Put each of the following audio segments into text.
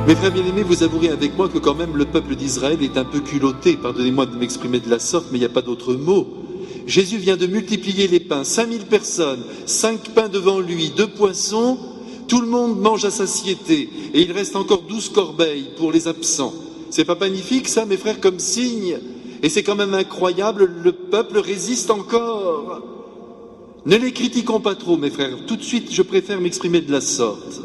Mes frères bien-aimés, vous avouerez avec moi que quand même le peuple d'Israël est un peu culotté, pardonnez-moi de m'exprimer de la sorte, mais il n'y a pas d'autre mot. Jésus vient de multiplier les pains, 5000 personnes, 5 pains devant lui, 2 poissons, tout le monde mange à satiété, et il reste encore 12 corbeilles pour les absents. C'est pas magnifique ça, mes frères, comme signe? Et c'est quand même incroyable, le peuple résiste encore. Ne les critiquons pas trop, mes frères, tout de suite je préfère m'exprimer de la sorte.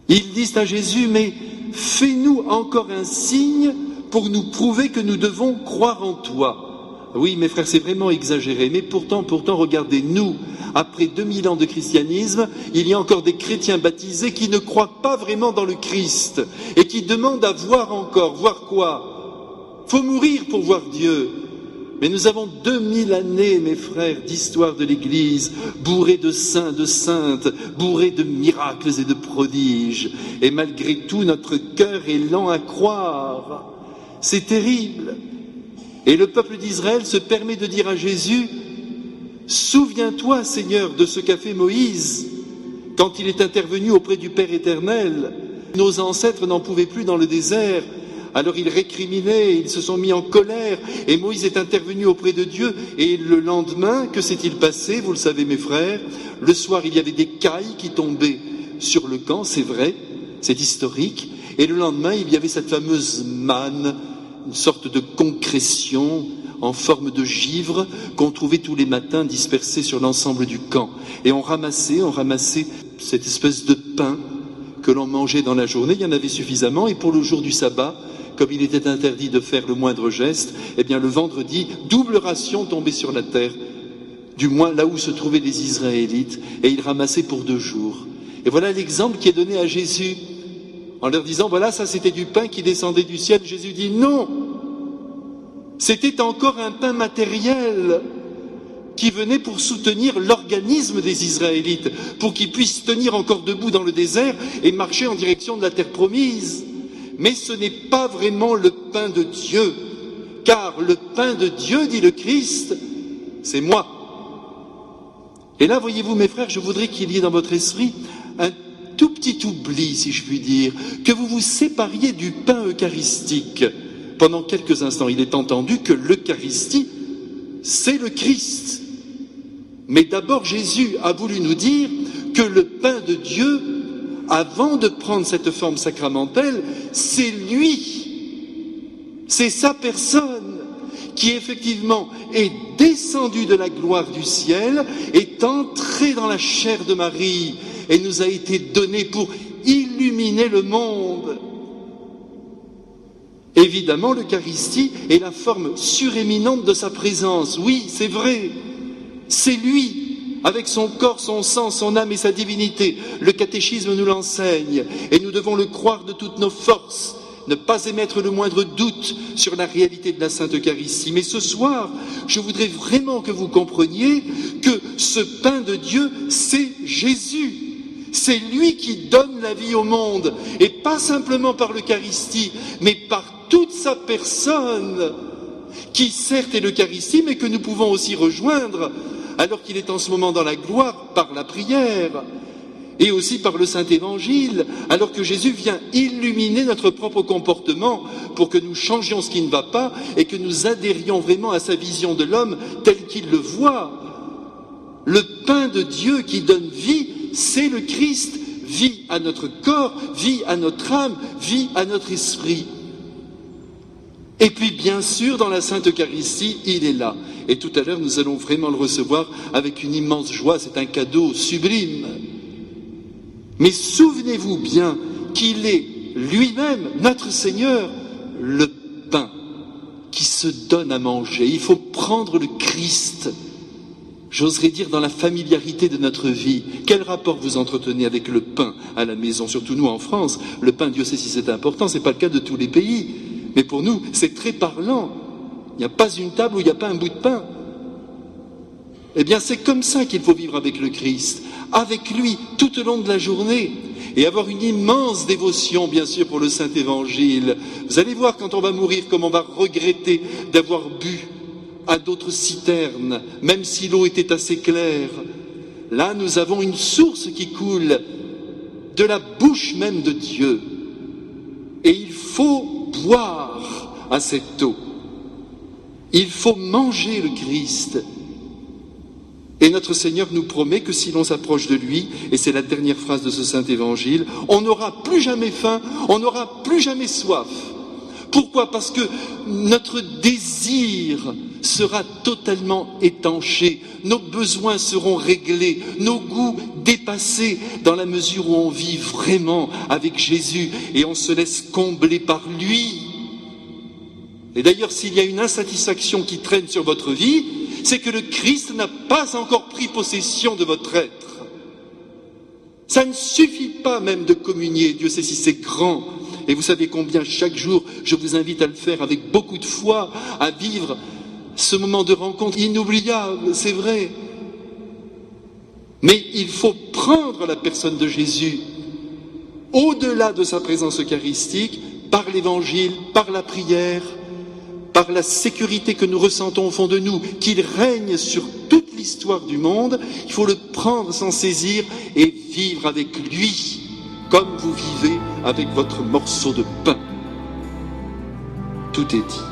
Ils disent à Jésus, mais fais-nous encore un signe pour nous prouver que nous devons croire en toi. Oui, mes frères, c'est vraiment exagéré, mais pourtant, regardez, nous, après 2000 ans de christianisme, il y a encore des chrétiens baptisés qui ne croient pas vraiment dans le Christ et qui demandent à voir encore. Voir quoi? Faut mourir pour voir Dieu. Mais nous avons 2000 années, mes frères, d'histoire de l'Église, bourrée de saints, de saintes, bourrée de miracles et de prodiges. Et malgré tout, notre cœur est lent à croire. C'est terrible. Et le peuple d'Israël se permet de dire à Jésus, « Souviens-toi, Seigneur, de ce qu'a fait Moïse quand il est intervenu auprès du Père éternel. Nos ancêtres n'en pouvaient plus dans le désert. » Alors ils récriminaient, ils se sont mis en colère, et Moïse est intervenu auprès de Dieu, et le lendemain, que s'est-il passé? Vous le savez mes frères, le soir il y avait des cailles qui tombaient sur le camp, c'est vrai, c'est historique, et le lendemain il y avait cette fameuse manne, une sorte de concrétion en forme de givre qu'on trouvait tous les matins dispersée sur l'ensemble du camp. Et on ramassait cette espèce de pain que l'on mangeait dans la journée, il y en avait suffisamment, et pour le jour du sabbat, comme il était interdit de faire le moindre geste, eh bien le vendredi, double ration tombait sur la terre, du moins là où se trouvaient les Israélites, et ils ramassaient pour 2 jours. Et voilà l'exemple qui est donné à Jésus, en leur disant, voilà, ça c'était du pain qui descendait du ciel. Jésus dit, non, c'était encore un pain matériel qui venait pour soutenir l'organisme des Israélites, pour qu'ils puissent tenir encore debout dans le désert et marcher en direction de la terre promise. Mais ce n'est pas vraiment le pain de Dieu, car le pain de Dieu, dit le Christ, c'est moi. Et là, voyez-vous, mes frères, je voudrais qu'il y ait dans votre esprit un tout petit oubli, si je puis dire, que vous vous sépariez du pain eucharistique pendant quelques instants. Il est entendu que l'Eucharistie, c'est le Christ. Mais d'abord, Jésus a voulu nous dire que le pain de Dieu, avant de prendre cette forme sacramentelle, c'est lui, c'est sa personne qui effectivement est descendu de la gloire du ciel, est entré dans la chair de Marie et nous a été donné pour illuminer le monde. Évidemment, l'Eucharistie est la forme suréminente de sa présence. Oui, c'est vrai, c'est lui. Avec son corps, son sang, son âme et sa divinité. Le catéchisme nous l'enseigne et nous devons le croire de toutes nos forces, ne pas émettre le moindre doute sur la réalité de la Sainte Eucharistie. Mais ce soir, je voudrais vraiment que vous compreniez que ce pain de Dieu, c'est Jésus. C'est lui qui donne la vie au monde, et pas simplement par l'Eucharistie, mais par toute sa personne, qui certes est l'Eucharistie, mais que nous pouvons aussi rejoindre alors qu'il est en ce moment dans la gloire, par la prière, et aussi par le Saint-Évangile, alors que Jésus vient illuminer notre propre comportement pour que nous changions ce qui ne va pas et que nous adhérions vraiment à sa vision de l'homme tel qu'il le voit. Le pain de Dieu qui donne vie, c'est le Christ, vie à notre corps, vie à notre âme, vie à notre esprit. Et puis bien sûr, dans la Sainte Eucharistie, il est là. Et tout à l'heure, nous allons vraiment le recevoir avec une immense joie, c'est un cadeau sublime. Mais souvenez-vous bien qu'il est lui-même, notre Seigneur, le pain qui se donne à manger. Il faut prendre le Christ, j'oserais dire dans la familiarité de notre vie. Quel rapport vous entretenez avec le pain à la maison? Surtout nous en France, le pain, Dieu sait si c'est important, ce n'est pas le cas de tous les pays. Mais pour nous, c'est très parlant. Il n'y a pas une table où il n'y a pas un bout de pain. Eh bien, c'est comme ça qu'il faut vivre avec le Christ, avec lui, tout au long de la journée, et avoir une immense dévotion, bien sûr, pour le Saint-Évangile. Vous allez voir, quand on va mourir, comme on va regretter d'avoir bu à d'autres citernes, même si l'eau était assez claire. Là, nous avons une source qui coule, de la bouche même de Dieu. Et il faut boire à cette eau. Il faut manger le Christ. Et notre Seigneur nous promet que si l'on s'approche de lui, et c'est la dernière phrase de ce saint évangile, on n'aura plus jamais faim, on n'aura plus jamais soif. Pourquoi ? Parce que notre désir sera totalement étanché, nos besoins seront réglés, nos goûts dépassés dans la mesure où on vit vraiment avec Jésus et on se laisse combler par lui. Et d'ailleurs, s'il y a une insatisfaction qui traîne sur votre vie, c'est que le Christ n'a pas encore pris possession de votre être. Ça ne suffit pas même de communier, Dieu sait si c'est grand. Et vous savez combien chaque jour, je vous invite à le faire avec beaucoup de foi, à vivre ce moment de rencontre inoubliable, c'est vrai. Mais il faut prendre la personne de Jésus au-delà de sa présence eucharistique, par l'évangile, par la prière, par la sécurité que nous ressentons au fond de nous, qu'il règne sur toute l'histoire du monde. Il faut le prendre, s'en saisir et vivre avec lui, comme vous vivez avec votre morceau de pain. Tout est dit.